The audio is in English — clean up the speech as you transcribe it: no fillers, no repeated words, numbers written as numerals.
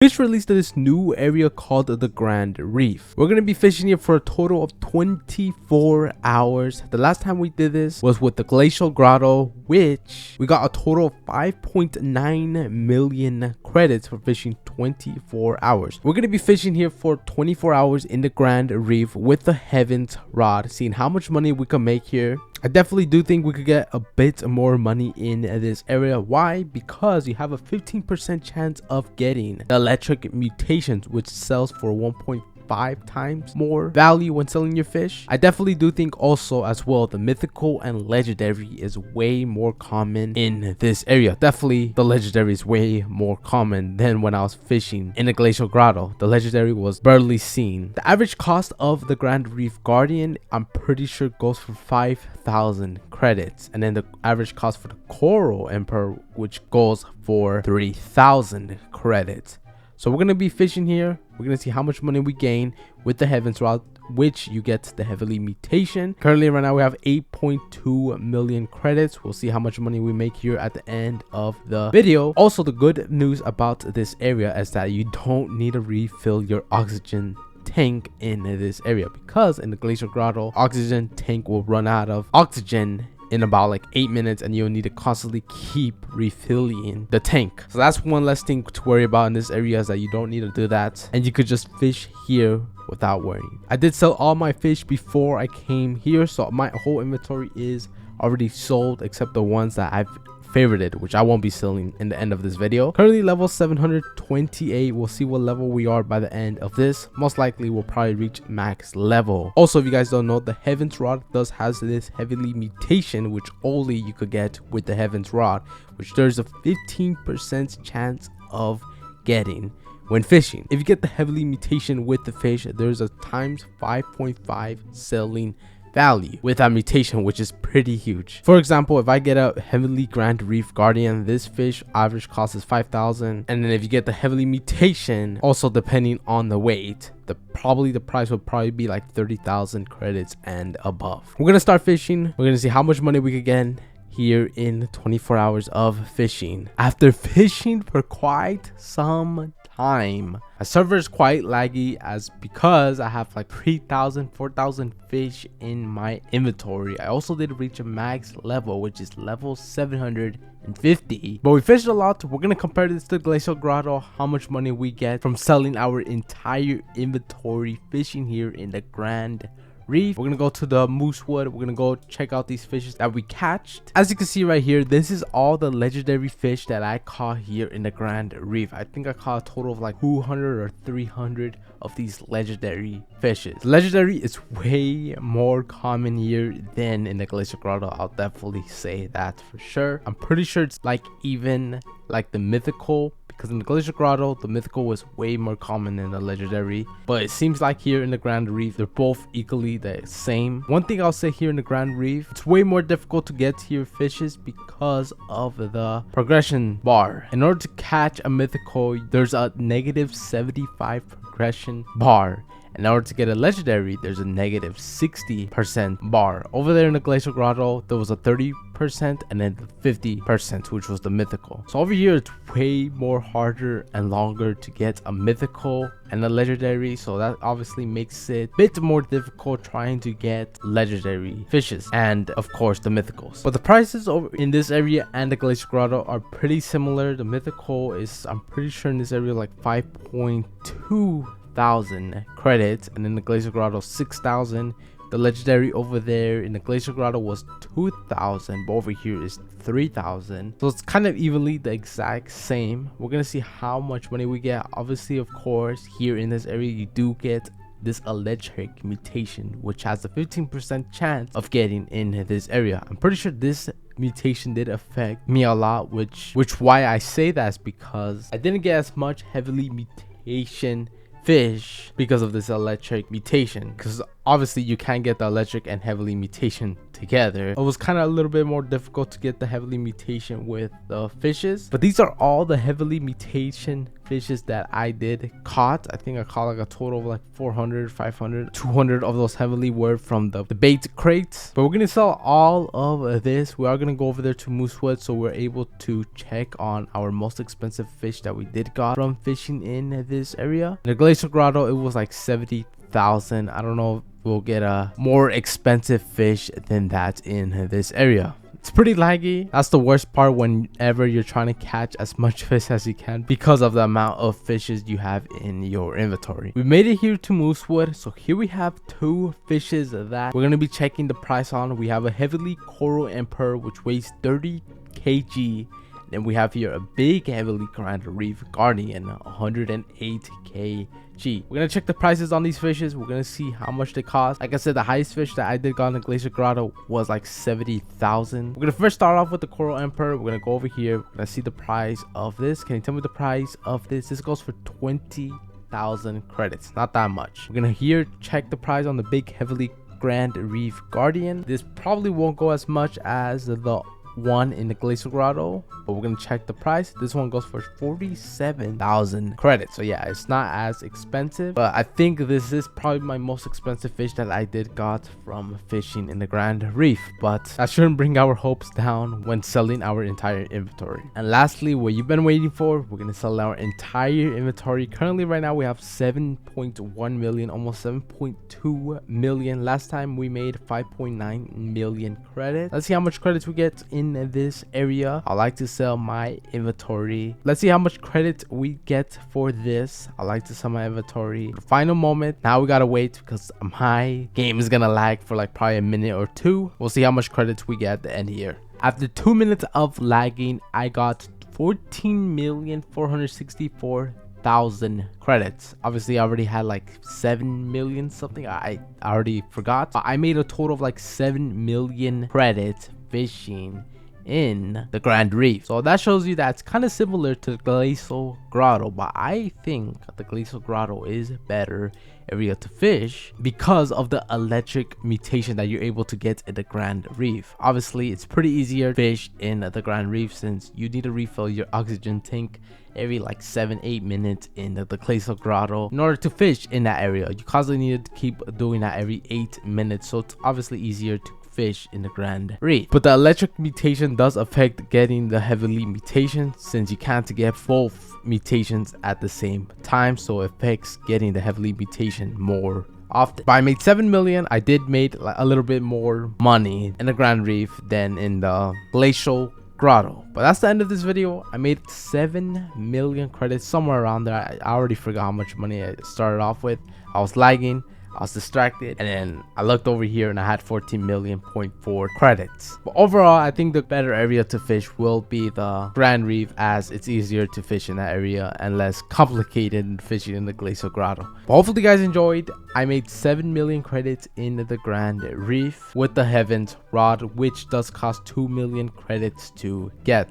Fish released this new area called the Grand Reef. We're going to be fishing here for a total of 24 hours. The last time we did this was with the Glacial Grotto, which we got a total of 5.9 million credits for fishing 24 hours. We're going to be fishing here for 24 hours in the Grand Reef with the Heavens rod, seeing how much money we can make here. I definitely do think we could get a bit more money in this area. Why? Because you have a 15% chance of getting the electric mutations, which sells for 1.5 times more value when selling your fish. I definitely do think also as well the mythical and legendary is way more common in this area. Definitely the legendary is way more common than when I was fishing in the Glacial Grotto. The legendary was barely seen. The average cost of the Grand Reef Guardian, I'm pretty sure, goes for 5,000 credits, and then the average cost for the Coral Emperor, which goes for 3,000 credits. So we're going to be fishing here. We're going to see how much money we gain with the Heavens Rod, which you get the heavily mutation. Currently right now we have 8.2 million credits. We'll see how much money we make here at the end of the video. Also, the good news about this area is that you don't need to refill your oxygen tank in this area, because in the Glacial Grotto, oxygen tank will run out of oxygen in about like 8 minutes, and you'll need to constantly keep refilling the tank. So that's one less thing to worry about in this area, is that you don't need to do that, and you could just fish here without worrying. I did sell all my fish before I came here, so my whole inventory is already sold except the ones that I've favorited, which I won't be selling in the end of this video. Currently level 728. We'll see what level we are by the end of this. Most likely we'll probably reach max level. Also, if you guys don't know, the Heavens Rod does has this heavily mutation, which only you could get with the Heavens Rod, which there's a 15% chance of getting when fishing. If you get the heavily mutation with the fish, there's a times 5.5 selling value with that mutation, which is pretty huge. For example, if I get a heavily Grand Reef Guardian, this fish average cost is 5,000, and then if you get the heavily mutation, also depending on the weight, the price would probably be like 30,000 credits and above. We're gonna start fishing. We're gonna see how much money we could get here in 24 hours of fishing. After fishing for quite some time, my server is quite laggy, as because I have like 3,000 4,000 fish in my inventory. I also did reach a max level, which is level 750, but we fished a lot. We're gonna compare this to Glacial Grotto, how much money we get from selling our entire inventory fishing here in the Grand Reef. We're gonna go to the Moosewood. We're gonna go check out these fishes that we catched. As you can see right here, this is all the legendary fish that I caught here in the Grand Reef. I think I caught a total of like 200 or 300 of these legendary fishes. Legendary is way more common here than in the Glacial Grotto. I'll definitely say that for sure. I'm pretty sure it's like even like the mythical, because in the Glacial Grotto, the mythical was way more common than the legendary. But it seems like here in the Grand Reef, they're both equally the same. One thing I'll say here in the Grand Reef, it's way more difficult to get to your fishes because of the progression bar. In order to catch a mythical, there's a negative 75 progression bar. In order to get a legendary, there's a negative 60% bar. Over there in the Glacial Grotto, there was a 30% and then 50%, which was the mythical. So over here, it's way more harder and longer to get a mythical and a legendary, so that obviously makes it a bit more difficult trying to get legendary fishes and of course the mythicals. But the prices over in this area and the Glacial Grotto are pretty similar. The mythical is, I'm pretty sure in this area, like 5.2 thousand credits, and in the Glacial Grotto 6,000. The legendary over there in the Glacial Grotto was 2,000, but over here is 3,000. So it's kind of evenly the exact same. We're gonna see how much money we get. Obviously, of course, here in this area you do get this electric mutation, which has a 15% chance of getting in this area. I'm pretty sure this mutation did affect me a lot, which why I say that is because I didn't get as much heavily mutation fish because of this electric mutation, because obviously you can't get the electric and heavily mutation together. It was kind of a little bit more difficult to get the heavily mutation with the fishes, but these are all the heavily mutation fishes that I did caught. I think I caught like a total of like 400, 500, 200 of those heavily were from the bait crates. But we're gonna sell all of this. We are gonna go over there to Moosewood so we're able to check on our most expensive fish that we did got from fishing in this area. In the Glacial Grotto, it was like 70,000. I don't know if we'll get a more expensive fish than that in this area. It's pretty laggy. That's the worst part whenever you're trying to catch as much fish as you can because of the amount of fishes you have in your inventory. We made it here to Moosewood. So here we have two fishes that we're going to be checking the price on. We have a heavily coral emperor which weighs 30 kg. Then we have here a big heavily grand reef guardian 108 kg. We're gonna check the prices on these fishes. We're gonna see how much they cost. Like I said, the highest fish that I did got in the Glacial Grotto was like 70,000. We're gonna first start off with the coral emperor. We're gonna go over here. We're gonna see the price of this. Can you tell me the price of this? This goes for 20,000 credits. Not that much. We're gonna here check the price on the big heavily grand reef guardian. This probably won't go as much as the one in the Glacial Grotto, but we're gonna check the price. This one goes for 47,000 credits. So yeah, it's not as expensive, but I think this is probably my most expensive fish that I did got from fishing in the Grand Reef, but that shouldn't bring our hopes down when selling our entire inventory. And lastly, what you've been waiting for, we're gonna sell our entire inventory. Currently right now we have 7.1 million, almost 7.2 million. Last time we made 5.9 million credits. Let's see how much credits we get in this area. I like to sell my inventory. Let's see how much credit we get for this. I like to sell my inventory. The final moment. Now we gotta wait because my game is gonna lag for like probably a minute or two. We'll see how much credits we get at the end here. After 2 minutes of lagging, I got 14,464,000 credits. Obviously I already had like 7 million something. I already forgot, but I made a total of like 7 million credits fishing in the Grand Reef. So that shows you that it's kind of similar to the Glacial Grotto, but I think the Glacial Grotto is better area to fish because of the electric mutation that you're able to get in the Grand Reef. Obviously it's pretty easier to fish in the Grand Reef since you need to refill your oxygen tank every like 7-8 minutes in the Glacial Grotto. In order to fish in that area, you constantly need to keep doing that every 8 minutes, so it's obviously easier to fish in the Grand Reef. But the electric mutation does affect getting the heavily mutation since you can't get both mutations at the same time, so it affects getting the heavily mutation more often. But I made 7 million. I did make like a little bit more money in the Grand Reef than in the Glacial Grotto. But that's the end of this video. I made 7 million credits, somewhere around there. I already forgot how much money I started off with. I was lagging, I was distracted, and then I looked over here and I had 14 million point 4 credits. But overall, I think the better area to fish will be the Grand Reef, as it's easier to fish in that area and less complicated than fishing in the Glacial Grotto. But hopefully you guys enjoyed. I made 7 million credits in the Grand Reef with the Heavens rod, which does cost 2 million credits to get.